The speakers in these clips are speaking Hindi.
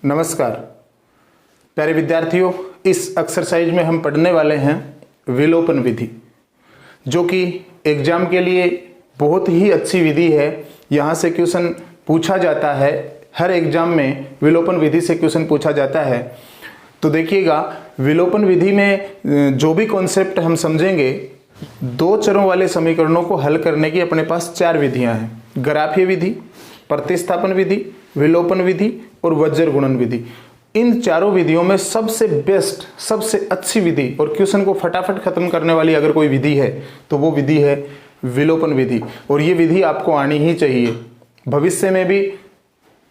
नमस्कार प्यारे विद्यार्थियों, इस एक्सरसाइज में हम पढ़ने वाले हैं विलोपन विधि, जो कि एग्जाम के लिए बहुत ही अच्छी विधि है। यहाँ से क्वेश्चन पूछा जाता है, हर एग्जाम में विलोपन विधि से क्वेश्चन पूछा जाता है। तो देखिएगा, विलोपन विधि में जो भी कॉन्सेप्ट हम समझेंगे, दो चरों वाले समीकरणों को हल करने की अपने पास चार विधियां हैं। ग्राफीय विधि, प्रतिस्थापन विधि, विलोपन विधि और वज्र गुणन विधि। इन चारों विधियों में सबसे बेस्ट, सबसे अच्छी विधि और क्वेश्चन को फटाफट खत्म करने वाली अगर कोई विधि है तो वो विधि है विलोपन विधि। और ये विधि आपको आनी ही चाहिए। भविष्य में भी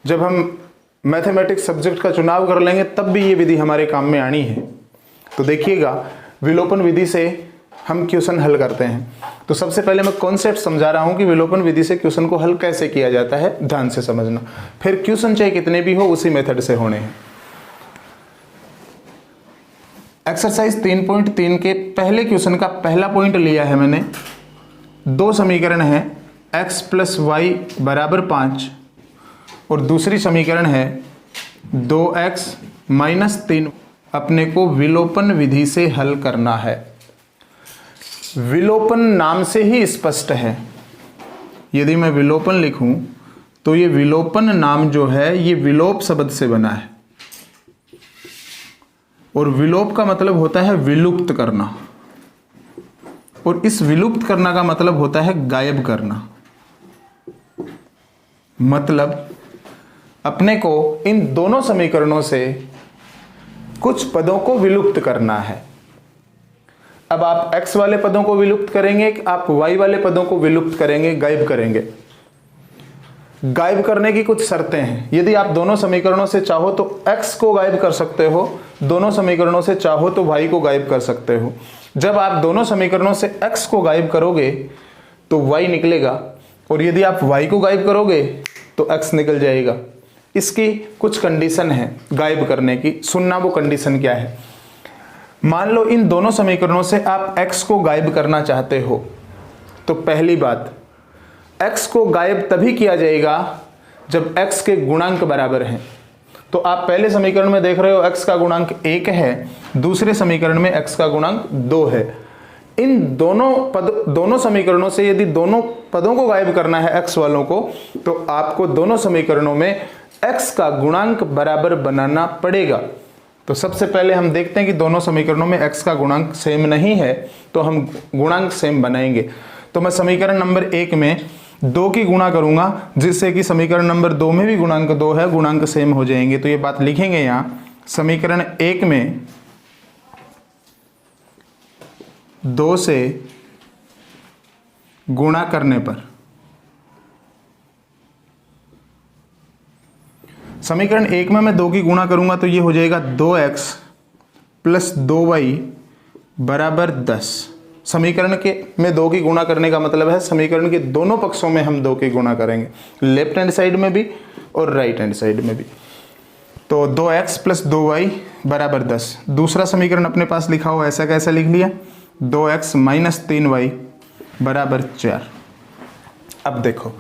जब हम मैथमेटिक्स सब्जेक्ट का चुनाव कर लेंगे तब भी ये विधि हमारे काम में आनी है। तो देखिएगा, विलोपन विधि से हम क्वेश्चन हल करते हैं। तो सबसे पहले मैं कॉन्सेप्ट समझा रहा हूं कि विलोपन विधि से क्वेश्चन को हल कैसे किया जाता है, ध्यान से समझना। फिर क्वेश्चन चाहे कितने भी हो उसी मेथड से होने हैं। एक्सरसाइज 3.3 के पहले क्वेश्चन का पहला पॉइंट लिया है मैंने। दो समीकरण है x + y = 5 और दूसरी समीकरण है 2x - 3। अपने को विलोपन विधि से हल करना है। विलोपन नाम से ही स्पष्ट है। यदि मैं विलोपन लिखूं तो ये विलोपन नाम जो है ये विलोप शब्द से बना है, और विलोप का मतलब होता है विलुप्त करना, और इस विलुप्त करना का मतलब होता है गायब करना। मतलब अपने को इन दोनों समीकरणों से कुछ पदों को विलुप्त करना है। अब आप x वाले पदों को विलुप्त करेंगे, आप y वाले पदों को विलुप्त करेंगे, गायब करेंगे। गायब करने की कुछ शर्तें हैं। यदि आप दोनों समीकरणों से चाहो तो x को गायब कर सकते हो, दोनों समीकरणों से चाहो तो y को गायब कर सकते हो। जब आप दोनों समीकरणों से x को गायब करोगे तो y निकलेगा, और यदि आप y को गायब करोगे तो x निकल जाएगा। इसकी कुछ कंडीशन है गायब करने की, सुनना वो कंडीशन क्या है। मान लो इन दोनों समीकरणों से आप x को गायब करना चाहते हो, तो पहली बात, x को गायब तभी किया जाएगा जब x के गुणांक बराबर हैं। तो आप पहले समीकरण में देख रहे हो x का गुणांक 1 है, दूसरे समीकरण में x का गुणांक 2 है। इन दोनों समीकरणों से यदि दोनों पदों को गायब करना है x वालों को, तो आपको दोनों समीकरणों में x का गुणांक बराबर बनाना पड़ेगा। तो सबसे पहले हम देखते हैं कि दोनों समीकरणों में x का गुणांक सेम नहीं है, तो हम गुणांक सेम बनाएंगे। तो मैं समीकरण नंबर 1 में 2 की गुणा करूंगा, जिससे कि समीकरण नंबर 2 में भी गुणांक 2 है, गुणांक सेम हो जाएंगे। तो ये बात लिखेंगे यहाँ, समीकरण 1 में 2 से गुणा करने पर समीकरण 1 में मैं 2 की गुणा करूंगा तो ये हो जाएगा 2x + 2y = 10। समीकरण के में 2 की गुणा करने का मतलब है समीकरण के दोनों पक्षों में हम 2 की गुणा करेंगे, लेफ्ट हैंड साइड में भी और राइट हैंड साइड में भी। तो 2x + 2y = 10। दूसरा समीकरण अपने पास लिखा हो, ऐसा कैसे लिख लिया, 2x - 3y = 4। अब देखो,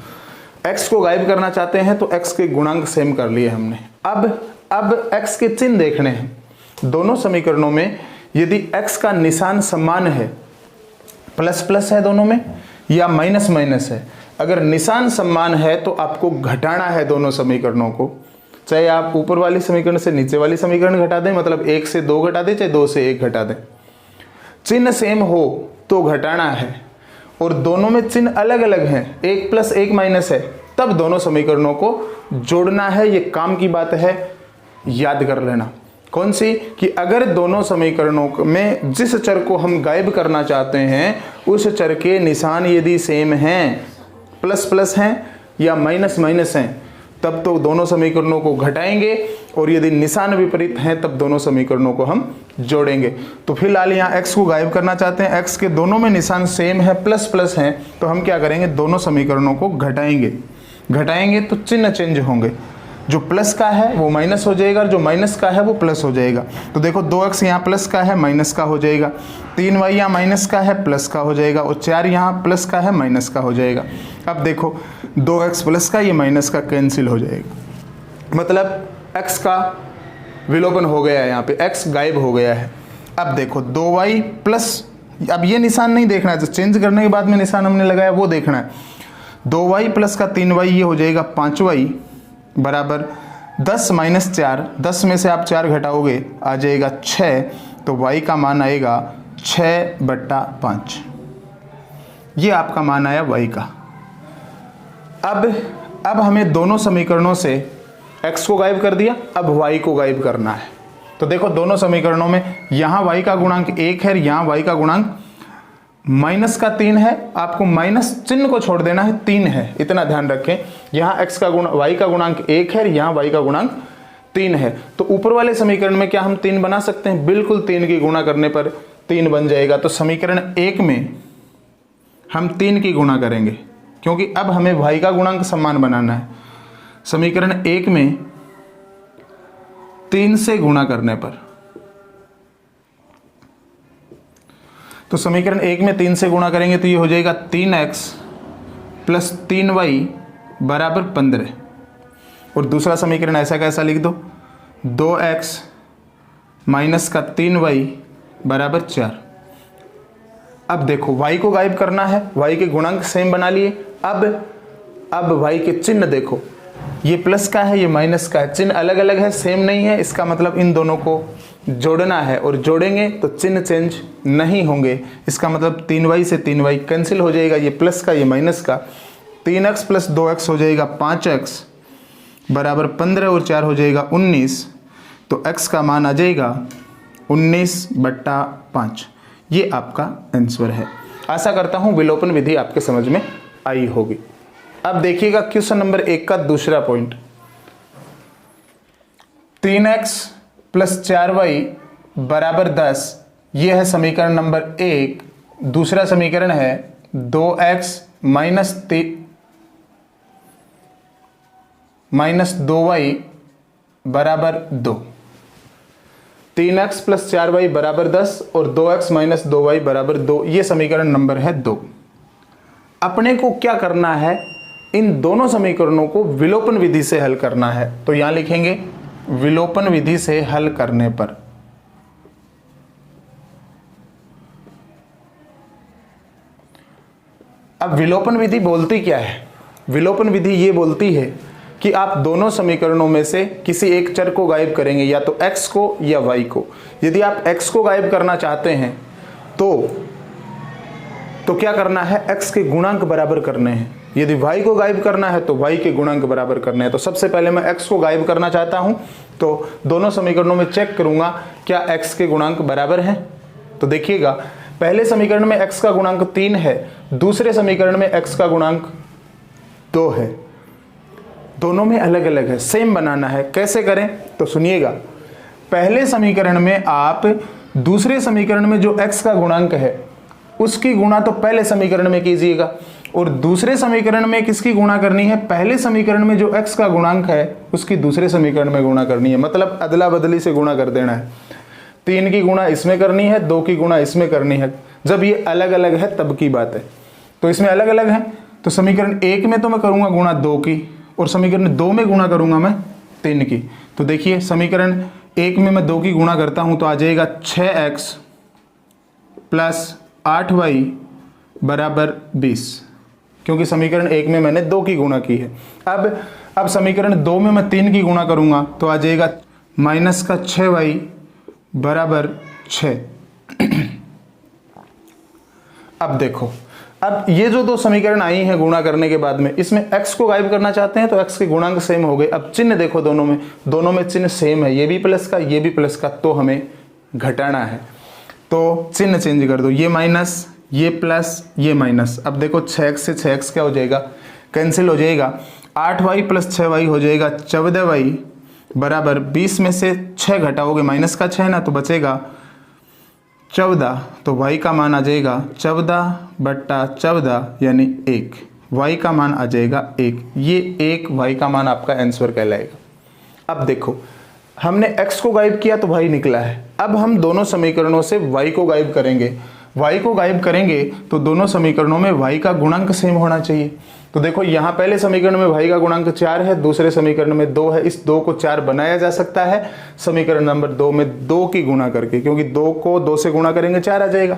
x को गायब करना चाहते हैं तो x के गुणांक सेम कर लिए हमने। अब x के चिन्ह देखने हैं। दोनों समीकरणों में यदि x का निशान समान है, प्लस प्लस है दोनों में या माइनस माइनस है, अगर निशान समान है तो आपको घटाना है दोनों समीकरणों को। चाहे आप ऊपर वाली समीकरण से नीचे वाली समीकरण घटा दें, मतलब 1 से 2 घटा दें, चाहे 2 से 1 घटा दें। चिन्ह सेम हो तो घटाना है, और दोनों में चिन्ह अलग अलग हैं, 1 + 1 - है, तब दोनों समीकरणों को जोड़ना है। ये काम की बात है, याद कर लेना। कौन सी, कि अगर दोनों समीकरणों में जिस चर को हम गायब करना चाहते हैं उस चर के निशान यदि सेम हैं, प्लस प्लस हैं या माइनस माइनस हैं, तब तो दोनों समीकरणों को घटाएंगे, और यदि निशान विपरीत हैं तब दोनों समीकरणों को हम जोड़ेंगे। तो फिलहाल यहाँ x को गायब करना चाहते हैं, x के दोनों में निशान सेम है, प्लस प्लस हैं, तो हम क्या करेंगे, दोनों समीकरणों को घटाएंगे तो चिन्ह चेंज होंगे। जो प्लस का है वो माइनस हो जाएगा, और जो माइनस का है वो प्लस हो जाएगा। तो देखो, 2x यहाँ प्लस का है, माइनस का हो जाएगा, 3y यहाँ माइनस का है, प्लस का हो जाएगा, और 4 यहाँ प्लस का है, माइनस का हो जाएगा। अब देखो, 2x प्लस का ये माइनस का कैंसिल हो जाएगा। मतलब x का विलोपन हो गया है, यहाँ पे x गायब हो गया है। अब देखो 2y प्लस, अब ये निशान नहीं देखना है, तो चेंज करने के बाद में निशान हमने लगाया वो देखना है। 2y प्लस का 3y ये हो जाएगा 5y बराबर 10 माइनस 4, 10 में से आप 4 घटाओगे आ जाएगा 6, तो y का मान आएगा 6/5। ये आपका मान आया y का। अब हमें दोनों समीकरणों से x को गायब कर दिया, अब y को गायब करना है। तो देखो दोनों समीकरणों में यहाँ y का गुणांक 1 है, यहाँ y का गुणांक -3 है। आपको माइनस चिन्ह को छोड़ देना है, 3 है, इतना ध्यान रखें। यहाँ y का गुणांक 1 है, यहाँ y का गुणांक 3 है। तो ऊपर वाले समीकरण में क्या हम 3 बना सकते हैं? बिल्कुल, 3 की गुणा करने पर 3 बन जाएगा। तो समीकरण 1 में हम 3 की गुणा करेंगे, क्योंकि अब हमें y का गुणांक समान बनाना है। समीकरण 1 में 3 से गुणा करने पर, तो समीकरण 1 में 3 से गुणा करेंगे तो ये हो जाएगा 3x प्लस 3y बराबर 15। और दूसरा समीकरण ऐसा कैसा लिख दो, 2x माइनस का 3y बराबर 4। अब देखो y को गायब करना है, y के गुणांक सेम बना लिए। अब y के चिन्ह देखो, ये प्लस का है, ये माइनस का है, चिन्ह अलग अलग है, सेम नहीं है। इसका मतलब इन दोनों को जोड़ना है, और जोड़ेंगे तो चिन्ह चेंज नहीं होंगे। इसका मतलब 3y से 3y कैंसिल हो जाएगा, ये प्लस का ये माइनस का। 3x प्लस 2x हो जाएगा 5x बराबर 15 और 4 हो जाएगा 19। तो x का मान आ जाएगा 19/5। ये आपका आंसर है। आशा करता हूँ विलोपन विधि आपके समझ में आई होगी। अब देखिएगा क्वेश्चन नंबर 1 का दूसरा पॉइंट, 3x प्लस 4y बराबर 10, ये है समीकरण नंबर 1। दूसरा समीकरण है 2x माइनस 2y बराबर 2। 3x प्लस 4y बराबर 10 और 2x माइनस 2y बराबर 2, ये समीकरण नंबर है 2। अपने को क्या करना है, इन दोनों समीकरणों को विलोपन विधि से हल करना है। तो यहां लिखेंगे विलोपन विधि से हल करने पर। अब विलोपन विधि बोलती क्या है? विलोपन विधि ये बोलती है कि आप दोनों समीकरणों में से किसी एक चर को गायब करेंगे, या तो x को या y को। यदि आप x को गायब करना चाहते हैं तो क्या करना है, x के गुणांक बराबर करने हैं। यदि y को गायब करना है तो y के गुणांक बराबर करने हैं। तो सबसे पहले मैं x को गायब करना चाहता हूं, तो दोनों समीकरणों में चेक करूंगा क्या x के गुणांक बराबर हैं। तो देखिएगा, पहले समीकरण में x का गुणांक 3 है, दूसरे समीकरण में x का गुणांक 2 है। दोनों में अलग अलग है, सेम बनाना है। कैसे करें तो सुनिएगा। पहले समीकरण में आप दूसरे समीकरण में जो x का गुणांक है उसकी गुणा तो पहले समीकरण में कीजिएगा, और दूसरे समीकरण में किसकी गुणा करनी है, पहले समीकरण में जो x का गुणांक है उसकी दूसरे समीकरण में गुणा करनी है। मतलब अदला बदली से गुणा कर देना है। 3 की गुणा इसमें करनी है, 2 की गुणा इसमें करनी है। जब ये अलग अलग है तब की बात है। तो इसमें अलग अलग है, तो समीकरण 1 में तो मैं करूंगा गुणा 2 की, और समीकरण 2 में गुणा करूंगा मैं 3 की। तो देखिए समीकरण 1 में मैं 2 की गुणा करता हूं तो आ जाएगा 6x प्लस 8y बराबर 20, क्योंकि समीकरण 1 में मैंने 2 की गुणा की है। अब समीकरण 2 में मैं 3 की गुणा करूंगा तो आ जाएगा माइनस का 6y बराबर 6। अब देखो, अब ये जो दो समीकरण आई हैं गुणा करने के बाद में, इसमें x को गायब करना चाहते हैं तो x के गुणांक सेम हो गए। अब चिन्ह देखो, दोनों में चिन्ह सेम है, ये भी प्लस का ये भी प्लस का, तो हमें घटाना है। तो चिन्ह चेंज कर दो, ये माइनस ये प्लस ये माइनस। अब देखो 6x से 6x क्या हो जाएगा, कैंसिल हो जाएगा। 8y प्लस 6y हो जाएगा 14y बराबर 20 में से 6 घटाओगे, माइनस का 6 ना, तो बचेगा 14। तो y का मान आ जाएगा 14/14 यानी 1। y का मान आ जाएगा 1। ये 1 y का मान आपका आंसर कहलाएगा। अब देखो, हमने x को गायब किया तो y निकला है। अब हम दोनों समीकरणों से y को गायब करेंगे। y को गायब करेंगे तो दोनों समीकरणों में y का गुणांक सेम होना चाहिए। तो देखो यहाँ पहले समीकरण में y का गुणांक 4 है, दूसरे समीकरण में 2 है। इस 2 को 4 बनाया जा सकता है समीकरण नंबर 2 में 2 की गुणा करके, क्योंकि 2 को 2 से गुणा करेंगे 4 आ जाएगा।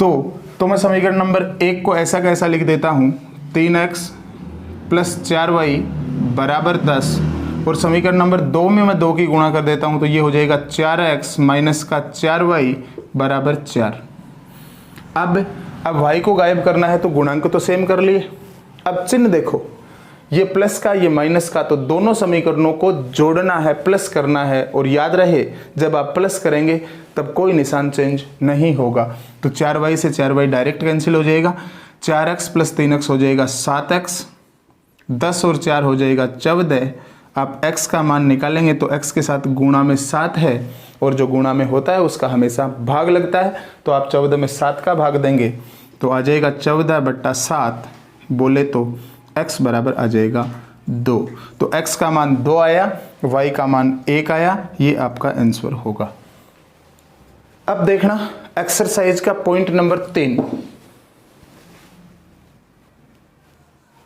तो मैं समीकरण नंबर 1 को ऐसा कैसा लिख देता हूँ, 3x प्लस 4y बराबर 10, और समीकरण नंबर 2 में मैं 2 की गुणा कर देता हूँ, तो ये हो जाएगा 4x माइनस का 4y बराबर 4। अब y को गायब करना है तो गुणांक तो सेम कर लिए। अब चिन्ह देखो, ये प्लस का ये माइनस का, तो दोनों समीकरणों को जोड़ना है, प्लस करना है। और याद रहे जब आप प्लस करेंगे तब कोई निशान चेंज नहीं होगा। तो 4y से 4y डायरेक्ट कैंसिल हो जाएगा, 4x प्लस 3x हो जाएगा 7x, 10 और 4 हो जाएगा 14। आप x का मान निकालेंगे तो x के साथ गुणा में 7 है, और जो गुणा में होता है उसका हमेशा भाग लगता है। तो आप 14 में 7 का भाग देंगे तो आ जाएगा 14/7, बोले तो x बराबर आ जाएगा 2। तो x का मान 2 आया, y का मान 1 आया, ये आपका आंसर होगा। अब देखना एक्सरसाइज का पॉइंट नंबर 3।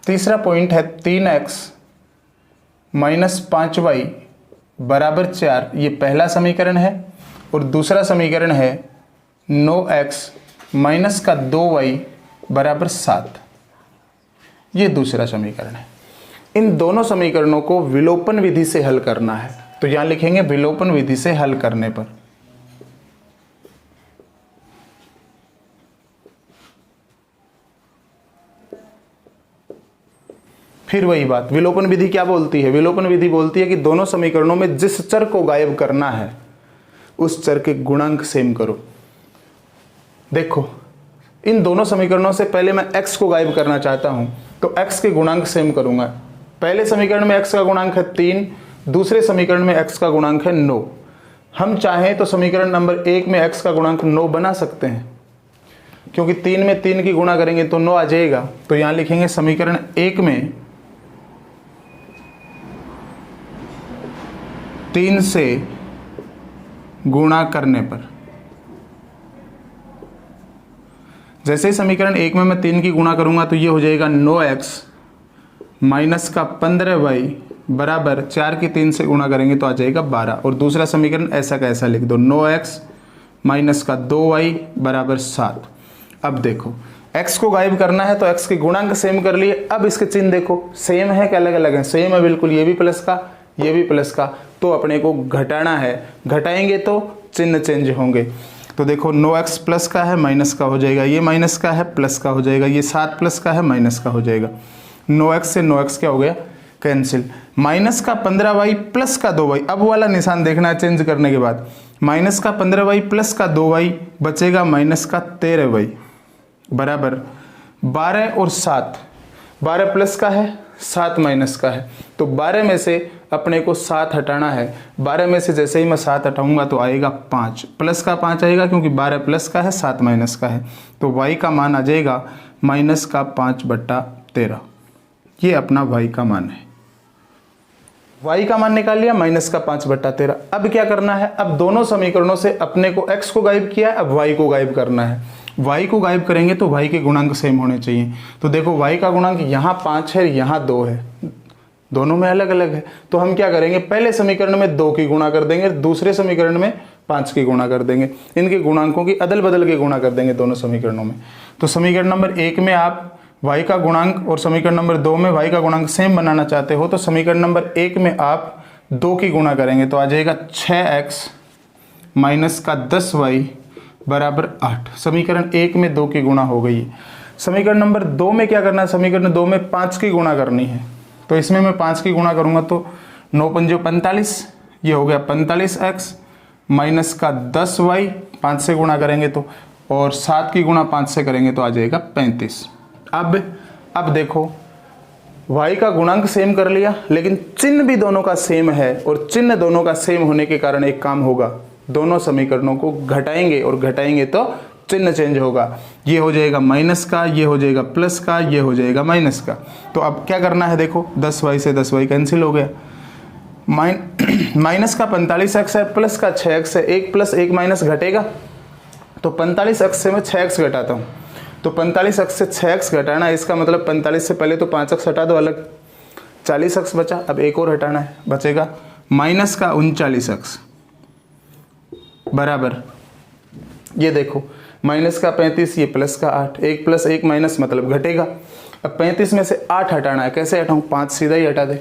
तीसरा पॉइंट है 3x माइनस 5y बराबर 4, ये पहला समीकरण है। और दूसरा समीकरण है 9x माइनस का 2y बराबर 7, ये दूसरा समीकरण है। इन दोनों समीकरणों को विलोपन विधि से हल करना है, तो यहां लिखेंगे विलोपन विधि से हल करने पर। फिर वही बात, विलोपन विधि क्या बोलती है? विलोपन विधि बोलती है कि दोनों समीकरणों में जिस चर को गायब करना है उस चर के गुणांक सेम करो। देखो इन दोनों समीकरणों से पहले मैं x को गायब करना चाहता हूं, तो x के गुणांक सेम करूंगा। पहले समीकरण में x का गुणांक है 3, दूसरे समीकरण में x का गुणांक है 9। हम चाहें तो समीकरण नंबर 1 में x का गुणांक 9 बना सकते हैं, क्योंकि 3 में 3 की गुणा करेंगे तो 9 आ जाएगा। तो यहां लिखेंगे समीकरण 1 में 3 से गुणा करने पर, जैसे ही समीकरण 1 में मैं 3 की गुणा करूंगा तो ये हो जाएगा 9x माइनस का 15y बराबर 4 की 3 से गुणा करेंगे तो आ जाएगा 12। और दूसरा समीकरण ऐसा का ऐसा लिख दो, 9x माइनस का 2y बराबर 7। अब देखो x को गायब करना है तो x के गुणांक सेम कर लिए। अब इसके चिन्ह देखो, सेम है कि अलग अलग है? सेम है बिल्कुल, ये भी प्लस का ये भी प्लस का, तो अपने को घटाना है। घटाएंगे तो चिन्ह चेंज होंगे। तो देखो 9x प्लस का है माइनस का हो जाएगा, ये माइनस का है प्लस का हो जाएगा, ये 7 प्लस का है माइनस का हो जाएगा। 9x से 9x क्या हो गया? कैंसिल। माइनस का 15y प्लस का 2y, अब वाला निशान देखना है चेंज करने के बाद। माइनस का 15y प्लस का 2y बचेगा माइनस का 13y बराबर 12 और 7। 12 प्लस का है, 7 माइनस का है, तो 12 में से अपने को 7 हटाना है। 12 में से जैसे ही मैं 7 हटाऊंगा तो आएगा 5, प्लस का 5 आएगा, क्योंकि 12 प्लस का है 7 माइनस का है। तो y का मान आ जाएगा माइनस का 5/13। ये अपना y का मान है। y का मान निकाल लिया, माइनस का 5/13। अब क्या करना है? अब दोनों समीकरणों से अपने को x को गायब किया, अब y को गायब करना है। y को गायब करेंगे तो y के गुणांक सेम होने चाहिए। तो देखो y का गुणांक यहाँ 5 है, यहाँ 2 है, दोनों में अलग अलग है। तो हम क्या करेंगे? पहले समीकरण में 2 की गुणा कर देंगे, दूसरे समीकरण में 5 की गुणा कर देंगे। इनके गुणांकों की अदल बदल के गुणा कर देंगे दोनों समीकरणों में। तो समीकरण नंबर 1 में आप y का गुणांक और समीकरण नंबर 2 में y का गुणांक सेम बनाना चाहते हो, तो समीकरण नंबर 1 में आप 2 की गुणा करेंगे तो आ जाएगा 6x माइनस का 10y बराबर 8। समीकरण 1 में 2 की गुणा हो गई है। समीकरण नंबर 2 में क्या करना है? समीकरण 2 में 5 की गुणा करनी है, तो इसमें मैं 5 की गुणा करूंगा तो 9 पंजे 45, ये हो गया 45x माइनस का 10y, 5 से गुणा करेंगे तो, और 7 की गुणा 5 से करेंगे तो आ जाएगा 35। अब देखो y का गुणांक सेम कर लिया, लेकिन चिन्ह भी दोनों का सेम है, और चिन्ह दोनों का सेम होने के कारण एक काम होगा, दोनों समीकरणों को घटाएंगे, और घटाएंगे तो चिन्ह चेंज होगा। ये हो जाएगा माइनस का, ये हो जाएगा प्लस का, ये हो जाएगा माइनस का। तो अब क्या करना है? देखो 10y से 10y कैंसिल हो गया। माइनस का 45x है, प्लस का 6x है, 1 प्लस 1 माइनस घटेगा, तो 45x से मैं 6x घटाता हूँ तो 45x से 6x घटाना है, इसका मतलब 45 से पहले तो 5x हटा दो अलग, 40x बचा। अब एक और हटाना है, बचेगा माइनस का 39x बराबर, ये देखो माइनस का 35, ये प्लस का 8, 1 + 1 माइनस मतलब घटेगा। अब 35 में से 8 हटाना है, कैसे हटाऊँ, 5 सीधा ही हटा दे,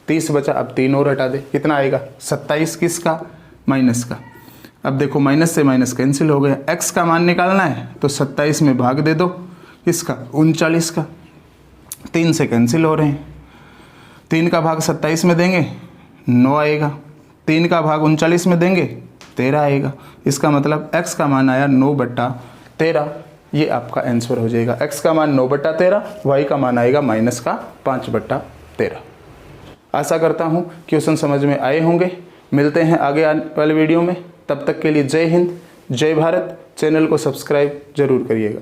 30 बचा, अब 3 और हटा दे, कितना आएगा 27, किसका, माइनस का। अब देखो माइनस से माइनस कैंसिल हो गया, x का मान निकालना है तो 27 में भाग दे दो, किसका, 39 का, 3 से कैंसिल हो रहे हैं, 3 का भाग 27 में देंगे 9 आएगा, 3 का भाग 39 में देंगे 13 आएगा। इसका मतलब x का मान आया 9/13, ये आपका आंसर हो जाएगा। x का मान 9/13, y का मान आएगा माइनस का 5/13। आशा करता हूँ क्वेश्चन समझ में आए होंगे। मिलते हैं आगे आने वाले वीडियो में, तब तक के लिए जय हिंद, जय भारत। चैनल को सब्सक्राइब जरूर करिएगा।